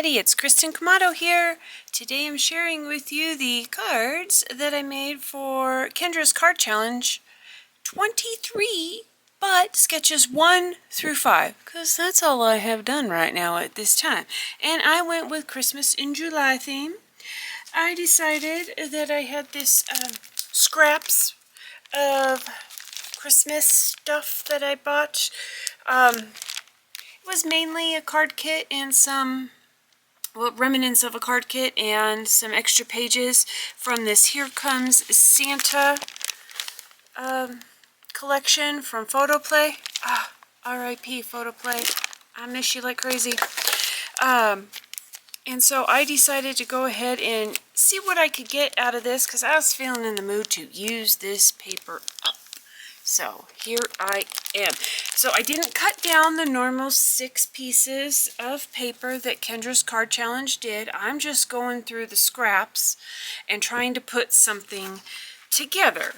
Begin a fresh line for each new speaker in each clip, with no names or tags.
everybody, it's Kristin here. Today I'm sharing with you the cards that I made for Kendra's card challenge 23, but sketches 1 through 5, because that's all I have done right now at this time. And I went with Christmas in July theme. I decided that I had this scraps of Christmas stuff that I bought. It was mainly a card kit and some remnants of a card kit and some extra pages from this Here Comes Santa collection from Photoplay. R.I.P. Photoplay. I miss you like crazy. And so I decided to go ahead and see what I could get out of this, because I was feeling in the mood to use this paper up. So here I am. So I didn't cut down the normal 6 pieces of paper that Kendra's card challenge did. I'm just going through the scraps and trying to put something together.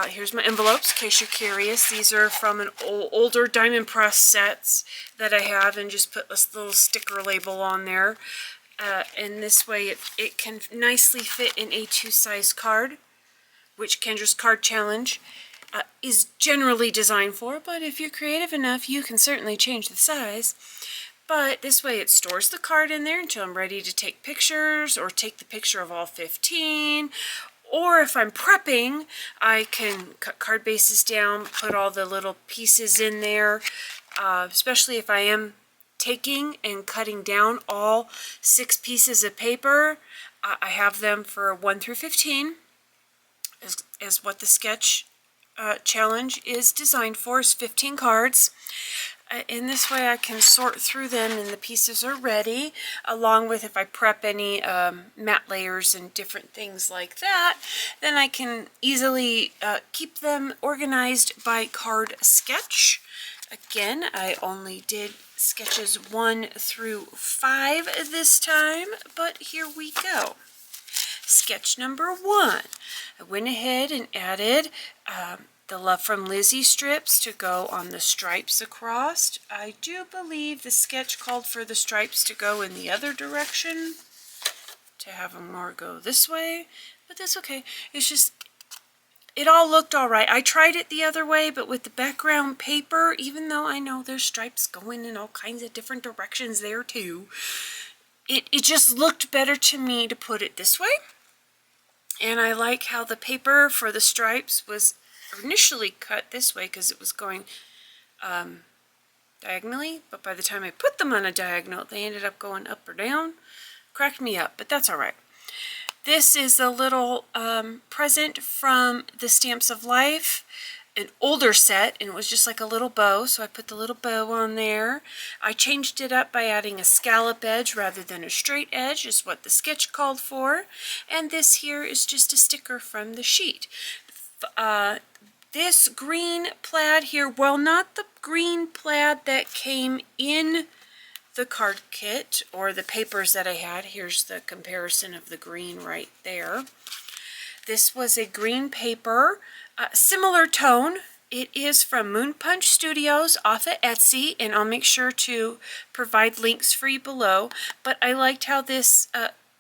Here's my envelopes, in case you're curious. These are from an older diamond press sets that I have, and just put this little sticker label on there. And this way it can nicely fit an A2 size card, which Kendra's card challenge is generally designed for, but if you're creative enough, you can certainly change the size. But this way it stores the card in there until I'm ready to take pictures, or take the picture of all 15. Or if I'm prepping, I can cut card bases down, put all the little pieces in there, especially if I am taking and cutting down all 6 pieces of paper. I have them for 1 through 15 as what the sketch challenge is designed for, is 15 cards. In this way I can sort through them and the pieces are ready, along with if I prep any matte layers and different things like that, then I can easily keep them organized by card sketch. Again, I only did sketches 1 through 5 this time, but here we go. Sketch number 1. I went ahead and added the Love from Lizzie strips to go on the stripes across. I do believe the sketch called for the stripes to go in the other direction, to have them more go this way, but that's okay. It's just, it all looked all right. I tried it the other way, but with the background paper, even though I know there's stripes going in all kinds of different directions there too, it just looked better to me to put it this way. And I like how the paper for the stripes was initially cut this way because it was going diagonally, but by the time I put them on a diagonal, they ended up going up or down. Cracked me up, but that's all right. This is a little present from the Stamps of Life, an older set, and it was just like a little bow, so I put the little bow on there. I changed it up by adding a scallop edge rather than a straight edge, is what the sketch called for. And this here is just a sticker from the sheet. This green plaid here, well, not the green plaid that came in the card kit or the papers that I had. Here's the comparison of the green right there. This was a green paper, similar tone. It is from Moon Punch Studios off of Etsy, and I'll make sure to provide links for you below. But I liked how this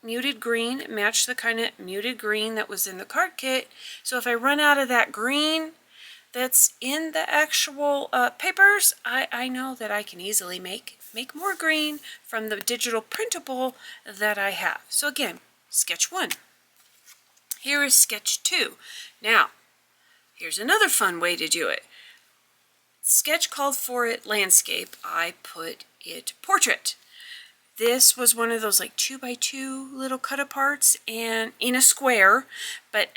muted green matched the kind of muted green that was in the card kit. So if I run out of that green that's in the actual papers, I know that I can easily make more green from the digital printable that I have. So again, sketch 1. Here is sketch 2. Now, here's another fun way to do it. Sketch called for it landscape. I put it portrait. This was one of those like 2x2 little cut aparts and in a square, but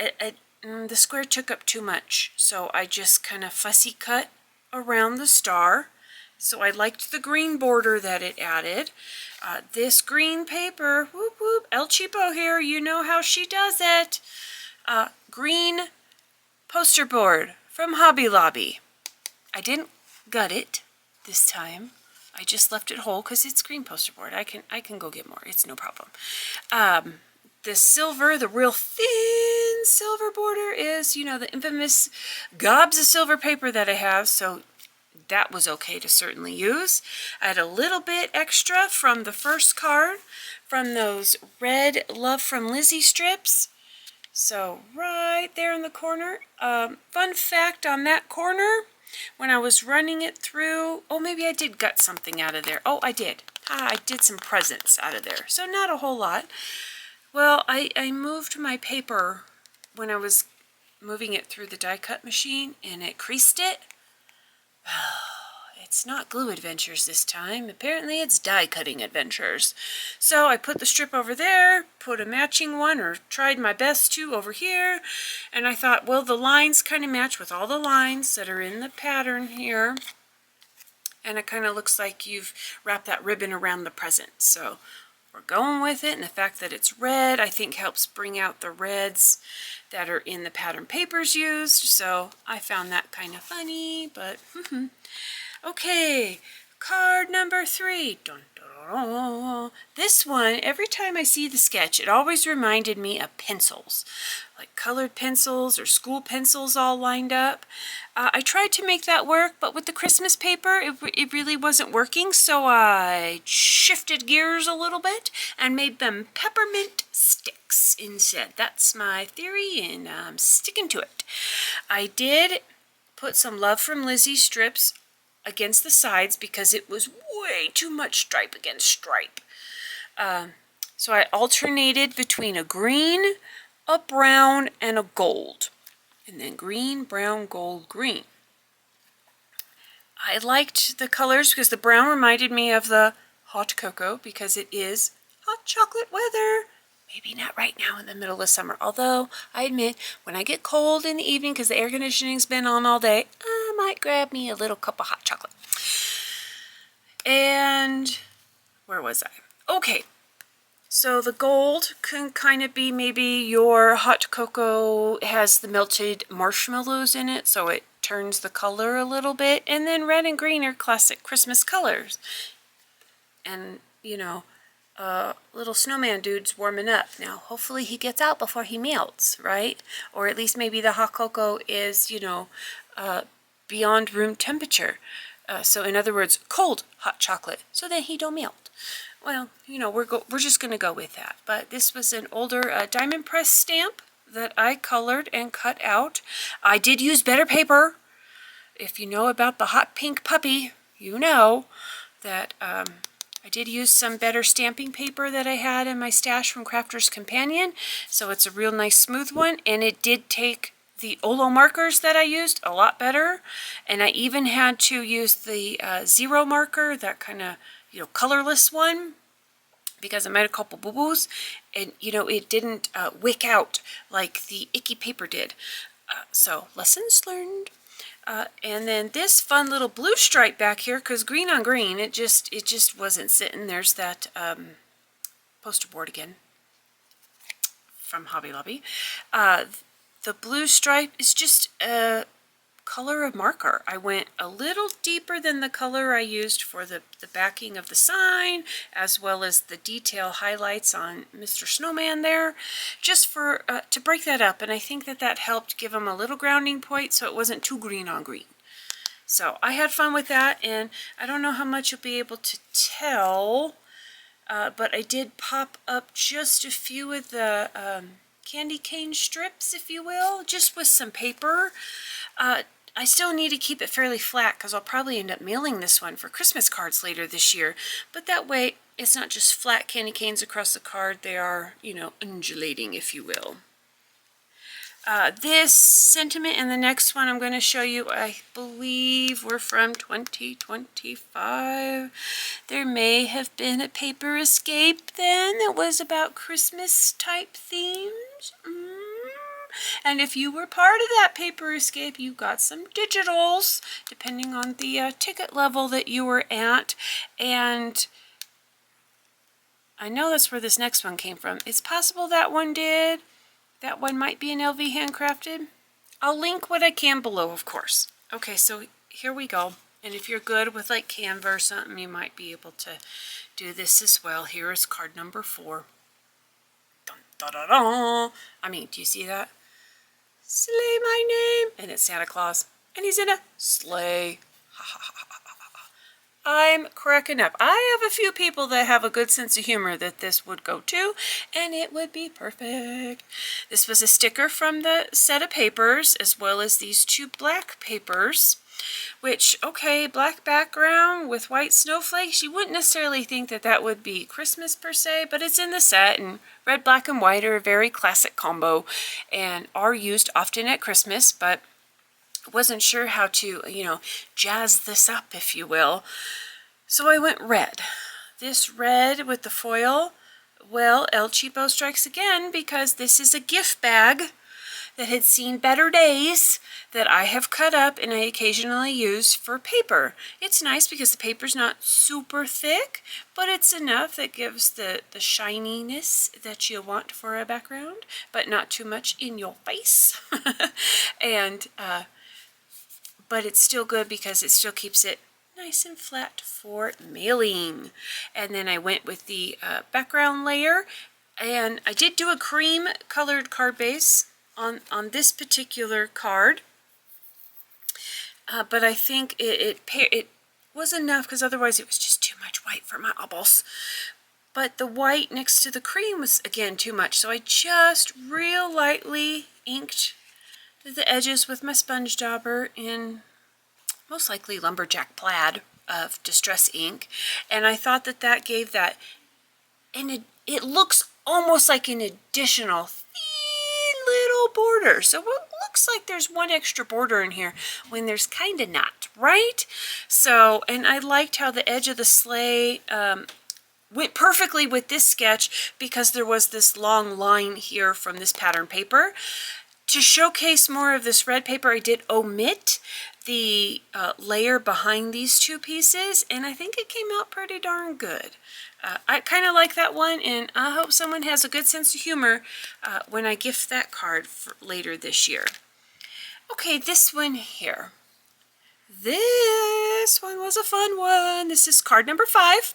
the square took up too much, so I just kind of fussy cut around the star. So I liked the green border that it added. This green paper, whoop whoop, El Cheapo here, you know how she does it. Green poster board from Hobby Lobby. I didn't gut it this time. I just left it whole because it's green poster board. I can go get more. It's no problem. The silver, the real thin silver border is, you know, the infamous gobs of silver paper that I have. So that was okay to certainly use. I had a little bit extra from the first card, from those red Love from Lizzie strips. So right there in the corner. Fun fact on that corner, when I was running it through, oh, maybe I did gut something out of there. Oh, I did. I did some presents out of there. So not a whole lot. Well, I moved my paper when I was moving it through the die cut machine, and it creased it. It's not glue adventures this time. Apparently it's die cutting adventures. So I put the strip over there, put a matching one, or tried my best to, over here. And I thought, well, the lines kind of match with all the lines that are in the pattern here. And it kind of looks like you've wrapped that ribbon around the present. So we're going with it. And the fact that it's red, I think, helps bring out the reds that are in the pattern papers used. So I found that kind of funny, but okay, card number 3. Dun, dun, dun. This one, every time I see the sketch, it always reminded me of pencils, like colored pencils or school pencils all lined up. I tried to make that work, but with the Christmas paper, it really wasn't working, so I shifted gears a little bit and made them peppermint sticks instead. That's my theory, and I'm sticking to it. I did put some Love from Lizzie strips against the sides because it was way too much stripe against stripe. So I alternated between a green, a brown, and a gold. And then green, brown, gold, green. I liked the colors because the brown reminded me of the hot cocoa because it is hot chocolate weather. Maybe not right now in the middle of summer. Although, I admit, when I get cold in the evening because the air conditioning's been on all day, I might grab me a little cup of hot chocolate. And where was I? Okay. So the gold can kind of be maybe your hot cocoa has the melted marshmallows in it, so it turns the color a little bit. And then red and green are classic Christmas colors. And, you know, little snowman dude's warming up. Now, hopefully he gets out before he melts, right? Or at least maybe the hot cocoa is, you know, beyond room temperature. So in other words, cold hot chocolate, so that he don't melt. Well, you know, we're just going to go with that. But this was an older diamond press stamp that I colored and cut out. I did use better paper. If you know about the hot pink puppy, you know that I did use some better stamping paper that I had in my stash from Crafter's Companion. So it's a real nice smooth one. And it did take the Olo markers that I used a lot better. And I even had to use the zero marker, that kind of, you know, colorless one, because I made a couple boo-boos, and, you know, it didn't wick out like the icky paper did. So, lessons learned. And then this fun little blue stripe back here, because green on green, it just wasn't sitting. There's that poster board again from Hobby Lobby. The blue stripe is just a color of marker. I went a little deeper than the color I used for the backing of the sign, as well as the detail highlights on Mr. Snowman there, just for to break that up. And I think that helped give him a little grounding point so it wasn't too green on green. So I had fun with that, and I don't know how much you'll be able to tell, but I did pop up just a few of the candy cane strips, if you will, just with some paper. I still need to keep it fairly flat because I'll probably end up mailing this one for Christmas cards later this year. But that way, it's not just flat candy canes across the card. They are, you know, undulating, if you will. This sentiment and the next one I'm going to show you, I believe we're from 2025. There may have been a paper escape then that was about Christmas type themes. And if you were part of that paper escape, you got some digitals, depending on the ticket level that you were at. And I know that's where this next one came from. It's possible that one did. That one might be an LV handcrafted. I'll link what I can below, of course. Okay, so here we go. And if you're good with like Canva or something, you might be able to do this as well. Here is card number 4. Dun, da, da, da. I mean, do you see that? Slay my name. And it's Santa Claus. And he's in a sleigh. I'm cracking up. I have a few people that have a good sense of humor that this would go to, and it would be perfect. This was a sticker from the set of papers, as well as these 2 black papers, which, okay, black background with white snowflakes, you wouldn't necessarily think that that would be Christmas per se, but it's in the set, and red, black, and white are a very classic combo and are used often at Christmas, but wasn't sure how to, jazz this up, if you will. So I went red. This red with the foil, well, El Cheapo strikes again, because this is a gift bag that had seen better days that I have cut up and I occasionally use for paper. It's nice because the paper's not super thick, but it's enough that gives the shininess that you want for a background, but not too much in your face. And but it's still good because it still keeps it nice and flat for mailing. And then I went with the background layer, and I did do a cream colored card base on this particular card, but I think it was enough, because otherwise it was just too much white for my eyeballs. But the white next to the cream was, again, too much, so I just real lightly inked the edges with my sponge dauber in most likely lumberjack plaid of distress ink, and I thought that that gave that, and it looks almost like an additional thin little border. So it looks like there's one extra border in here when there's kind of not, right? So, and I liked how the edge of the sleigh went perfectly with this sketch, because there was this long line here from this pattern paper. To showcase more of this red paper, I did omit the layer behind these 2 pieces, and I think it came out pretty darn good. I kind of like that one, and I hope someone has a good sense of humor when I gift that card for later this year. Okay, this one here. This one was a fun one. This is card number 5.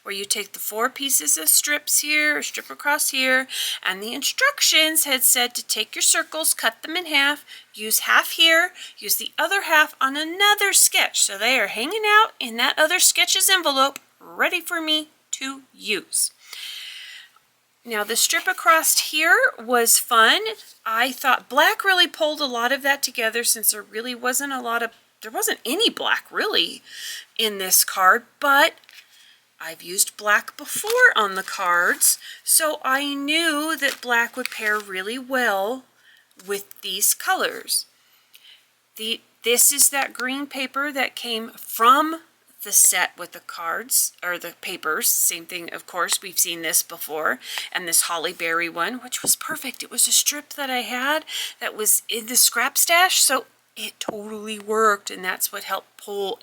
Where you take the 4 pieces of strips here, or strip across here, and the instructions had said to take your circles, cut them in half, use half here, use the other half on another sketch. So they are hanging out in that other sketch's envelope, ready for me to use. Now the strip across here was fun. I thought black really pulled a lot of that together, since there really wasn't there wasn't any black really in this card, but I've used black before on the cards, so I knew that black would pair really well with these colors. This is that green paper that came from the set with the cards, or the papers. Same thing, of course, we've seen this before. And this holly berry one, which was perfect. It was a strip that I had that was in the scrap stash, so it totally worked, and that's what helped pull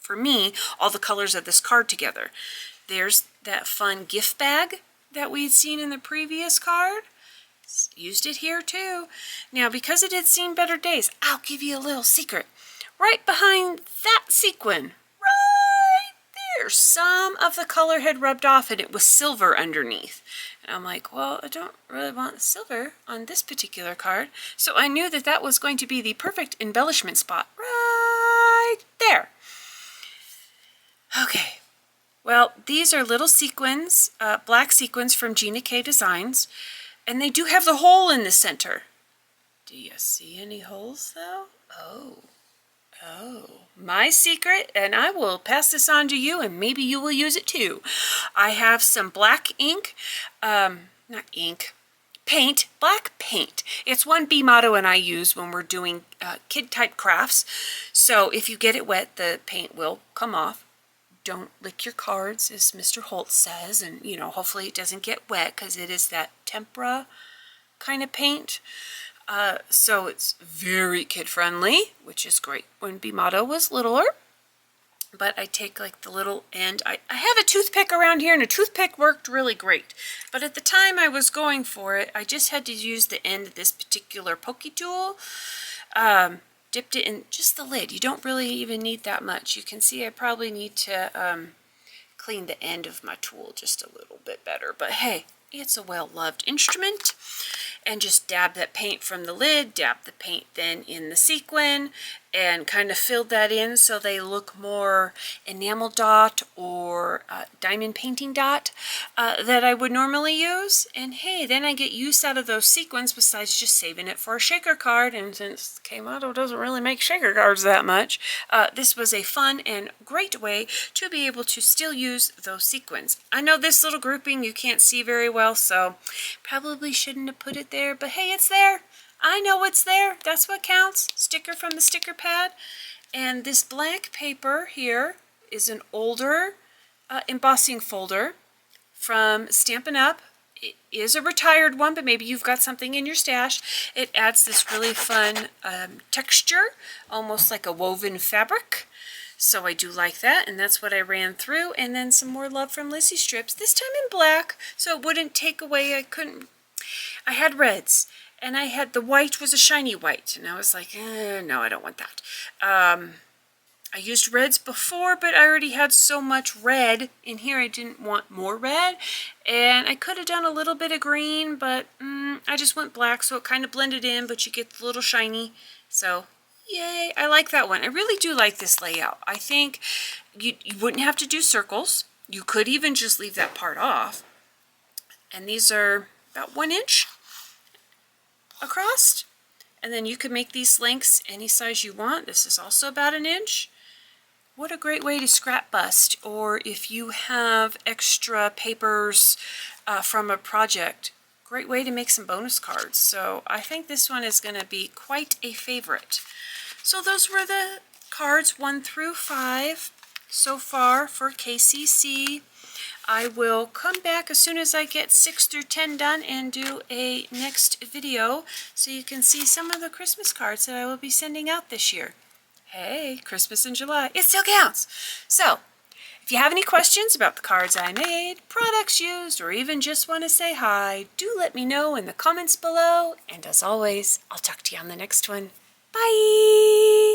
for me, all the colors of this card together. There's that fun gift bag that we had seen in the previous card. Used it here too. Now, because it had seen better days, I'll give you a little secret. Right behind that sequin, right there, some of the color had rubbed off and it was silver underneath. And I'm like, well, I don't really want silver on this particular card. So I knew that that was going to be the perfect embellishment spot right there. Okay, well, these are little sequins, black sequins from Gina K Designs, and they do have the hole in the center. Do you see any holes though? Oh, my secret, and I will pass this on to you, and maybe you will use it too. I have some black ink, paint, black paint. It's one B motto and I use when we're doing kid type crafts. So if you get it wet, the paint will come off. Don't lick your cards, as Mr. Holt says, and hopefully it doesn't get wet, because it is that tempera kind of paint. So it's very kid friendly, which is great. When Bimato was littler, but I take like the little end. I have a toothpick around here, and a toothpick worked really great. But at the time I was going for it, I just had to use the end of this particular pokey tool. Dipped it in just the lid. You don't really even need that much. You can see I probably need to clean the end of my tool just a little bit better. But hey, it's a well-loved instrument. and just dab that paint from the lid, dab the paint then in the sequin, and kind of filled that in so they look more enamel dot or diamond painting dot that I would normally use. And hey, then I get use out of those sequins besides just saving it for a shaker card. And since K-Motto doesn't really make shaker cards that much, this was a fun and great way to be able to still use those sequins. I know this little grouping you can't see very well, so probably shouldn't have put it there, but hey, it's there. I know it's there. That's what counts. Sticker from the sticker pad. And this blank paper here is an older embossing folder from Stampin' Up. It is a retired one, but maybe you've got something in your stash. It adds this really fun texture, almost like a woven fabric. So I do like that, and that's what I ran through. And then some more Love from Lizzie strips, this time in black, so it wouldn't take away, I had reds. And I had, the white was a shiny white, and I was like, no, I don't want that. I used reds before, but I already had so much red in here, I didn't want more red. And I could have done a little bit of green, but I just went black, so it kind of blended in, but you get the little shiny. So, yay, I like that one. I really do like this layout. I think you wouldn't have to do circles. You could even just leave that part off. And these are about 1 inch across, and then you can make these lengths any size you want. This is also about 1 inch. What a great way to scrap bust, or if you have extra papers from a project, great way to make some bonus cards. So I think this one is going to be quite a favorite. So those were the cards 1 through 5 so far for KCC. I will come back as soon as I get 6 through 10 done and do a next video so you can see some of the Christmas cards that I will be sending out this year. Hey, Christmas in July, it still counts. So, if you have any questions about the cards I made, products used, or even just want to say hi, do let me know in the comments below. And as always, I'll talk to you on the next one. Bye!